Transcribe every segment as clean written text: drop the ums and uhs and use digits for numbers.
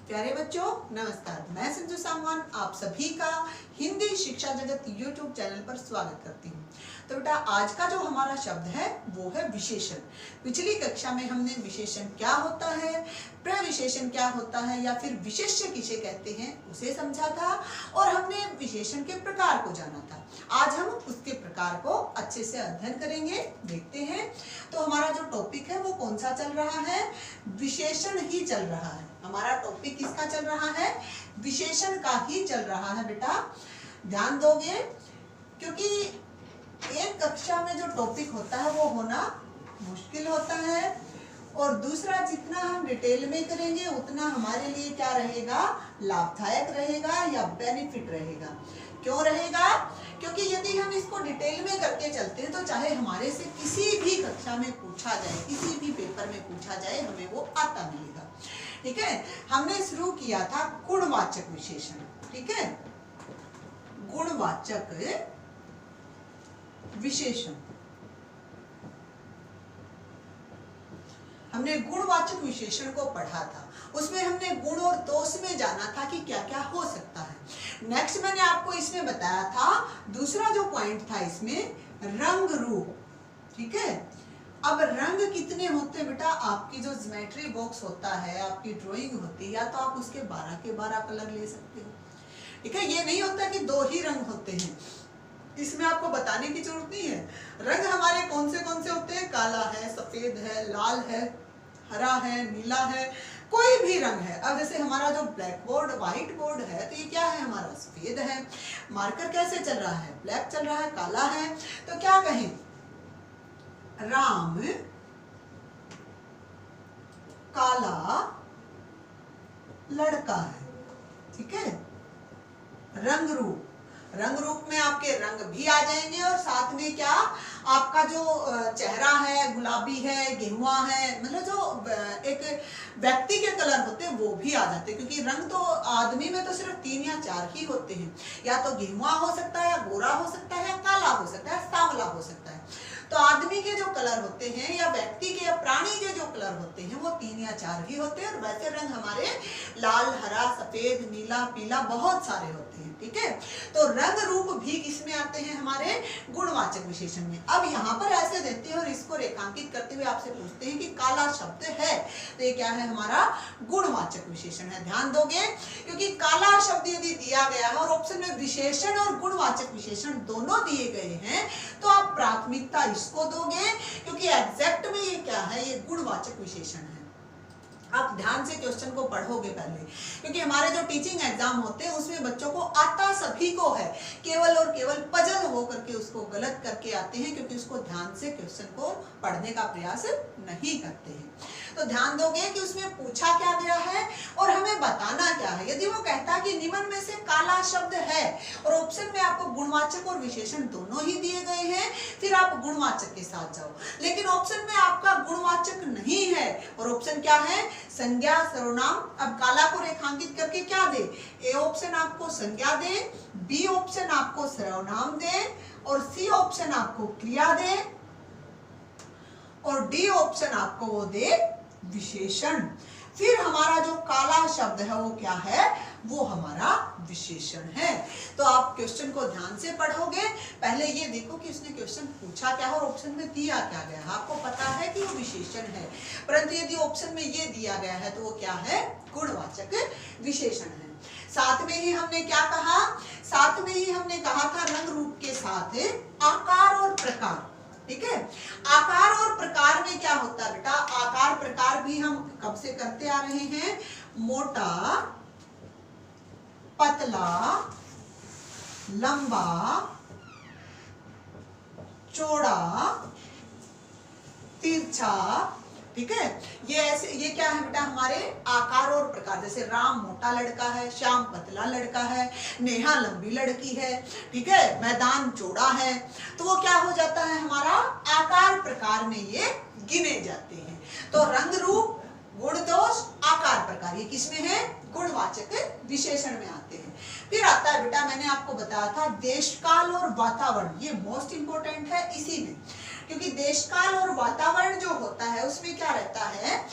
प्यारे बच्चों नमस्कार। मैं संजू सामवान आप सभी का हिंदी शिक्षा जगत यूट्यूब चैनल पर स्वागत करती हूँ। तो बेटा आज का जो हमारा शब्द है वो है विशेषण। पिछली कक्षा में हमने विशेषण क्या होता है, प्रविशेषण क्या होता है या फिर विशेष्य किसे कहते हैं उसे समझा था और हमने विशेषण के प्रकार को जाना था। आज हम उसके प्रकार को अच्छे से अध्ययन करेंगे, देखते हैं। तो हमारा जो टॉपिक है वो कौन सा चल रहा है, विशेषण ही चल रहा है। हमारा टॉपिक किसका चल रहा है, विशेषण का ही चल रहा है। बेटा ध्यान दोगे क्योंकि एक कक्षा में जो टॉपिक होता है वो होना मुश्किल होता है और दूसरा जितना हम डिटेल में करेंगे उतना हमारे लिए क्या रहेगा, लाभदायक रहेगा या बेनिफिट रहेगा। क्यों रहेगा? क्योंकि यदि हम इसको डिटेल में करके चलते हैं तो चाहे हमारे से किसी भी कक्षा में पूछा जाए, किसी भी पेपर में पूछा जाए, हमें वो आता मिलेगा। ठीक है, हमने शुरू किया था गुणवाचक विशेषण। ठीक है, गुणवाचक विशेषण हमने गुणवाचक विशेषण को पढ़ा था। उसमें हमने गुण और दोष में जाना था कि क्या क्या हो सकता है। नेक्स्ट मैंने आपको इसमें बताया था, दूसरा जो पॉइंट था इसमें रंग रूप। ठीक है, अब रंग कितने होते हैं बेटा, आपकी जो ज्योमेट्री बॉक्स होता है, आपकी ड्राइंग होती है, या तो आप उसके 12 के 12 कलर ले सकते हो। ठीक है, ये नहीं होता कि 2 ही रंग होते हैं, इसमें आपको बताने की जरूरत नहीं है। रंग हमारे कौन से होते हैं, काला है, सफेद है, लाल है, हरा है, नीला है, कोई भी रंग है। अब जैसे हमारा जो ब्लैक बोर्ड, व्हाइट बोर्ड है, तो ये क्या है, हमारा सफेद है। मार्कर कैसे चल रहा है, ब्लैक चल रहा है, काला है। तो क्या कहें, राम काला लड़का है। ठीक है, रंग रूप में आपके रंग भी आ जाएंगे और साथ में क्या, आपका जो चेहरा है, गुलाबी है, गेहुआ है, मतलब जो एक व्यक्ति के कलर होते हैं वो भी आ जाते हैं। क्योंकि रंग तो आदमी में तो सिर्फ 3 या 4 ही होते हैं, या तो गेहुआ हो सकता है, या गोरा हो सकता है, या काला हो सकता है, सांवला हो सकता है। तो आदमी के जो कलर होते हैं या व्यक्ति के या प्राणी के जो कलर होते हैं वो 3 या 4 ही होते हैं। और वैसे रंग हमारे लाल, हरा, सफेद, नीला, पीला बहुत सारे होते हैं। ठीक है, तो रंग रूप भी किसमें आते हैं, हमारे गुणवाचक विशेषण में। अब यहाँ पर ऐसे देते हैं और इसको रेखांकित करते हुए आपसे पूछते हैं कि काला शब्द है, तो ये क्या है, हमारा गुणवाचक विशेषण है। ध्यान दोगे क्योंकि काला शब्द यदि दिया गया है और ऑप्शन में विशेषण और गुणवाचक विशेषण दोनों दिए गए हैं तो आप प्राथमिकता इसको दोगे क्योंकि एग्जैक्ट में ये क्या है, ये गुणवाचक विशेषण है। आप ध्यान से क्वेश्चन को पढ़ोगे पहले, क्योंकि हमारे जो टीचिंग एग्जाम होते हैं उसमें बच्चों को आता सभी को है, केवल और केवल पजल हो करके उसको गलत करके आते हैं क्योंकि उसको ध्यान से क्वेश्चन को पढ़ने का प्रयास नहीं करते हैं। तो ध्यान दोगे कि उसमें पूछा क्या गया है और हमें बताना क्या है। यदि वो कहता है कि निम्न में से काला शब्द है और ऑप्शन में आपको गुणवाचक और विशेषण दोनों ही दिए गए हैं, फिर आप गुणवाचक के साथ जाओ। लेकिन ऑप्शन में आपका गुणवाचक नहीं है और ऑप्शन क्या है, संज्ञा, सर्वनाम। अब काला को रेखांकित करके क्या दे, ए ऑप्शन आपको संज्ञा दे, बी ऑप्शन आपको सर्वनाम दे और सी ऑप्शन आपको क्रिया दे और डी ऑप्शन आपको वो दे विशेषण। फिर हमारा जो काला शब्द है वो क्या है, वो हमारा विशेषण है। तो आप क्वेश्चन को ध्यान से पढ़ोगे, पहले ये देखो कि उसने क्वेश्चन पूछा क्या और ऑप्शन में दिया क्या गया है। आपको पता है कि वो विशेषण है, परंतु यदि ऑप्शन में ये दिया गया है तो वो क्या है, गुणवाचक विशेषण है। साथ में ही हमने क्या कहा, साथ में ही हमने कहा था रंग रूप के साथ आकार और प्रकार। ठीक है, आकार और प्रकार में क्या होता है बेटा, आकार प्रकार भी हम कब से करते आ रहे हैं, मोटा, पतला, लंबा, चौड़ा, तिरछा। ठीक है, ये ऐसे, ये क्या है बेटा, हमारे आकार और प्रकार। जैसे राम मोटा लड़का है, श्याम पतला लड़का है, नेहा लंबी लड़की है। ठीक है, मैदान चौड़ा है। तो वो क्या हो जाता है, हमारा आकार प्रकार में ये गिने जाते हैं। तो रंग रूप, गुण दोष, आकार प्रकार, ये किसमें है, गुणवाचक विशेषण में आते हैं। फिर आता है बेटा, मैंने आपको बताया था देश काल और वातावरण, ये मोस्ट इंपोर्टेंट है इसी में। क्योंकि देश काल और वातावरण जो होता है उसमें क्या रहता है,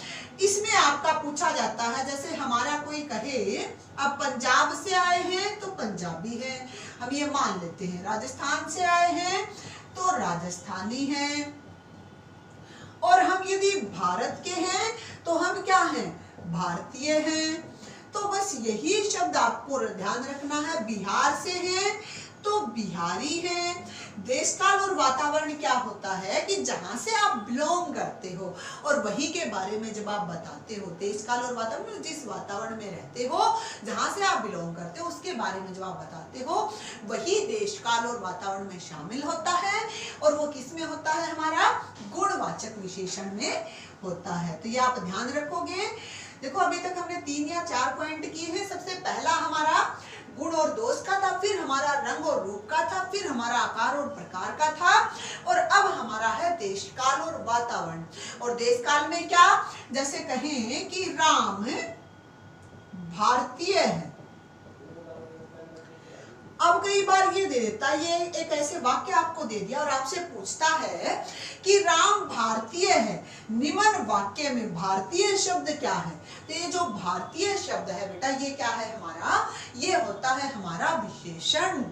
इसमें आपका पूछा जाता है, जैसे हमारा कोई कहे, अब पंजाब से आए हैं तो पंजाबी है, हम ये मान लेते हैं। राजस्थान से आए हैं तो राजस्थानी हैं, और हम यदि भारत के हैं तो हम क्या हैं, भारतीय हैं। तो बस यही शब्द आपको ध्यान रखना है। बिहार से हैं तो बिहारी हैं। देश काल और वातावरण क्या होता है कि जहां से आप बिलोंग करते हो और वही के बारे में जब आप बताते हो, देश काल और वातावरण, जिस वातावरण में रहते हो, जहां से आप बिलोंग करते हो, उसके बारे में जब आप बताते हो, वही देश काल और वातावरण में शामिल होता है। और वो किस में होता है, हमारा गुणवाचक विशेषण में होता है। तो ये आप ध्यान रखोगे। देखो अभी तक हमने 3 या 4 पॉइंट किए हैं। सबसे पहला हमारा गुण और दोष का था, फिर हमारा रंग और रूप का था, फिर हमारा आकार और प्रकार का था, और अब हमारा है देश काल और वातावरण। और देश काल में क्या, जैसे कहें कि राम भारतीय है। अब कई बार ये दे देता, ये एक ऐसे वाक्य आपको दे दिया और आपसे पूछता है कि राम भारतीय है, निम्न वाक्य में भारतीय शब्द क्या है। तो ये जो भारतीय शब्द है बेटा, ये क्या है हमारा, ये होता है हमारा विशेषण।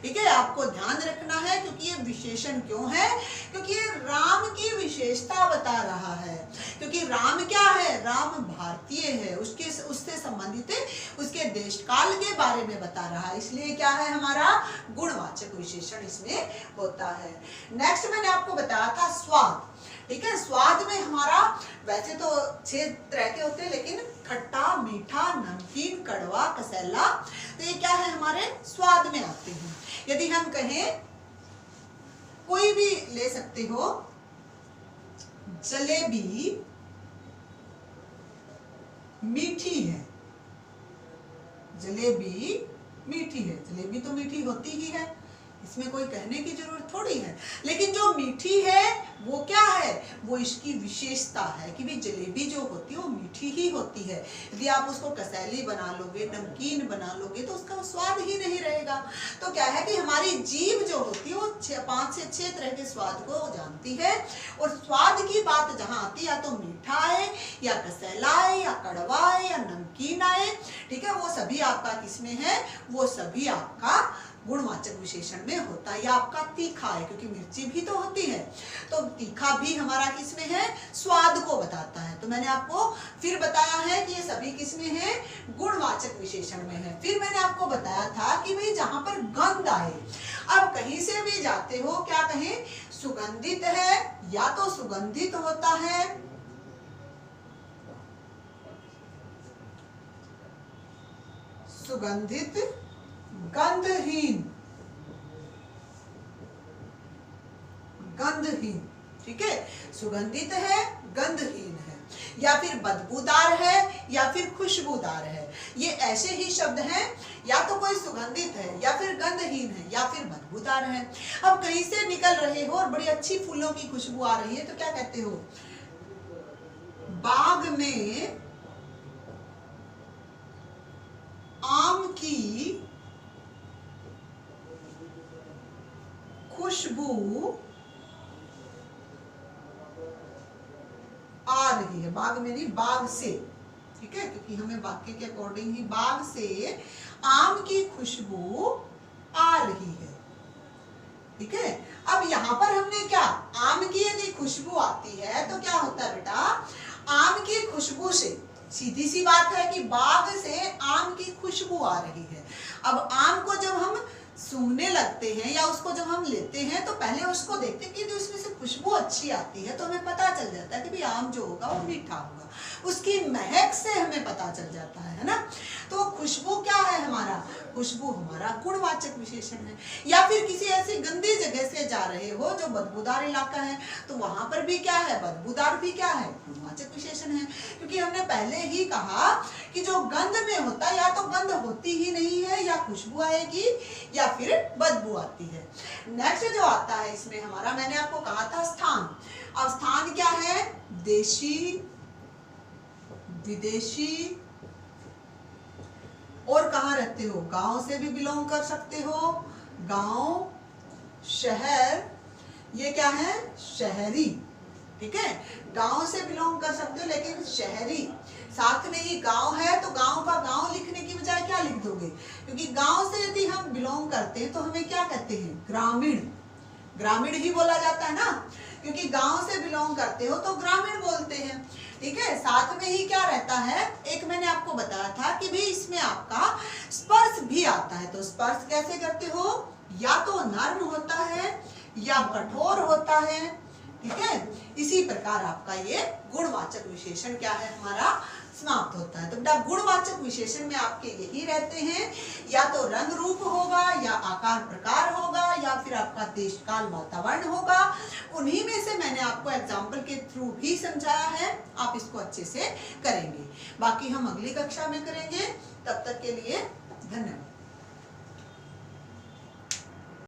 ठीक है, आपको ध्यान रखना है, क्योंकि ये विशेषण क्यों है, क्योंकि ये राम की विशेषता बता रहा है। क्योंकि राम क्या है, राम भारतीय है, उससे संबंधित उसके देश काल के बारे में बता रहा है, इसलिए क्या है हमारा गुणवाचक विशेषण इसमें होता है। नेक्स्ट मैंने आपको बताया था स्वाद। ठीक है, स्वाद में हमारा वैसे तो 6 तरह के होते हैं, लेकिन खट्टा, मीठा, नमकीन, कड़वा, कसैला, तो ये क्या है हमारे स्वाद में आते हैं। यदि हम कहें, कोई भी ले सकते हो, जलेबी मीठी है, जलेबी मीठी है, जलेबी तो मीठी होती ही है, इसमें कोई कहने की जरूरत थोड़ी है। लेकिन जो मीठी है वो क्या है, वो इसकी विशेषता है कि भी जलेबी जो होती है वो मीठी ही होती है। यदि आप उसको कसैली बना लोगे, नमकीन बना लोगे, तो उसका स्वाद ही नहीं रहेगा। तो क्या है कि हमारी जीभ जो होती है वो 5 से 6 तरह के स्वाद को जानती है, और स्वाद की बात जहाँ आती है, या तो मीठा आए, या कसैला आए, या कड़वा आए, या नमकीन आए, ठीक है, वो सभी आपका किसमें है, वो सभी आपका गुणवाचक विशेषण में होता है। या आपका तीखा है, क्योंकि मिर्ची भी तो होती है, तो तीखा भी हमारा किसमें है, स्वाद को बताता है। तो मैंने आपको फिर बताया है कि ये सभी किसमें है, गुणवाचक विशेषण में है। फिर मैंने आपको बताया था कि भाई जहां पर गंध आए, अब कहीं से भी जाते हो, क्या कहें, सुगंधित है, या तो सुगंधित होता है, सुगंधित, गंधहीन, गंधहीन, ठीक है, सुगंधित है, गंधहीन है, या फिर बदबूदार है, या फिर खुशबूदार है। ये ऐसे ही शब्द हैं, या तो कोई सुगंधित है, या फिर गंधहीन है, या फिर बदबूदार है। अब कहीं से निकल रहे हो और बड़ी अच्छी फूलों की खुशबू आ रही है, तो क्या कहते हो, बाग में आम की खुशबू आ रही है। बाग में नहीं, बाग से, ठीक है, क्योंकि हमें वाक्य के अकॉर्डिंग ही बाग से आम की खुशबू आ रही है। ठीक है, अब यहां पर हमने क्या, आम की यदि खुशबू आती है तो क्या होता है बेटा, आम की खुशबू से, सीधी सी बात है कि बाग से आम की खुशबू आ रही है। अब आम को जब हम सूंघने लगते हैं या उसको जब हम लेते हैं, तो पहले उसको देखते हैं कि जो उसमें से खुशबू अच्छी आती है, तो हमें पता चल जाता है कि भाई आम जो होगा वो मीठा होगा, उसकी महक से हमें पता चल जाता है ना। तो खुशबू क्या है हमारा, खुशबू हमारा गुणवाचक विशेषण है। या फिर किसी ऐसी गंदी जगह से जा रहे हो जो बदबूदार इलाका है, तो वहां पर भी क्या है, बदबूदार भी क्या है, गुणवाचक विशेषण है। क्योंकि हमने पहले ही कहा कि जो गंध में होता है, या तो गंध होती ही नहीं है, या खुशबू आएगी, या फिर बदबू आती है। नेक्स्ट जो आता है इसमें हमारा, मैंने आपको कहा था स्थान। अब स्थान क्या है, देशी, विदेशी, और कहाँ रहते हो, गांव से भी बिलोंग कर सकते हो, गांव, शहर, ये क्या है, शहरी, ठीक है, गांव से बिलोंग कर सकते हो, लेकिन शहरी, साथ में ही गांव है तो गांव का गांव क्योंकि गांव से यदि हम बिलोंग करते हैं तो हमें क्या कहते हैं, ग्रामीण, ग्रामीण ही बोला जाता है ना, क्योंकि गांव से बिलोंग करते हो तो ग्रामीण बोलते हैं। ठीक है, साथ में ही क्या रहता है, एक मैंने आपको बताया था कि भाई इसमें आपका स्पर्श भी आता है। तो स्पर्श कैसे करते हो, या तो नर्म होता है या कठोर होता है। ठीक है, इसी प्रकार आपका ये गुणवाचक विशेषण क्या है हमारा, समाप्त होता है। तो बेटा गुणवाचक विशेषण में आपके यही रहते हैं, या तो रंग रूप होगा, या आकार प्रकार होगा, या फिर आपका देश काल वातावरण होगा। उन्हीं में से मैंने आपको एग्जाम्पल के थ्रू भी समझाया है, आप इसको अच्छे से करेंगे। बाकी हम अगली कक्षा में करेंगे, तब तक के लिए धन्यवाद।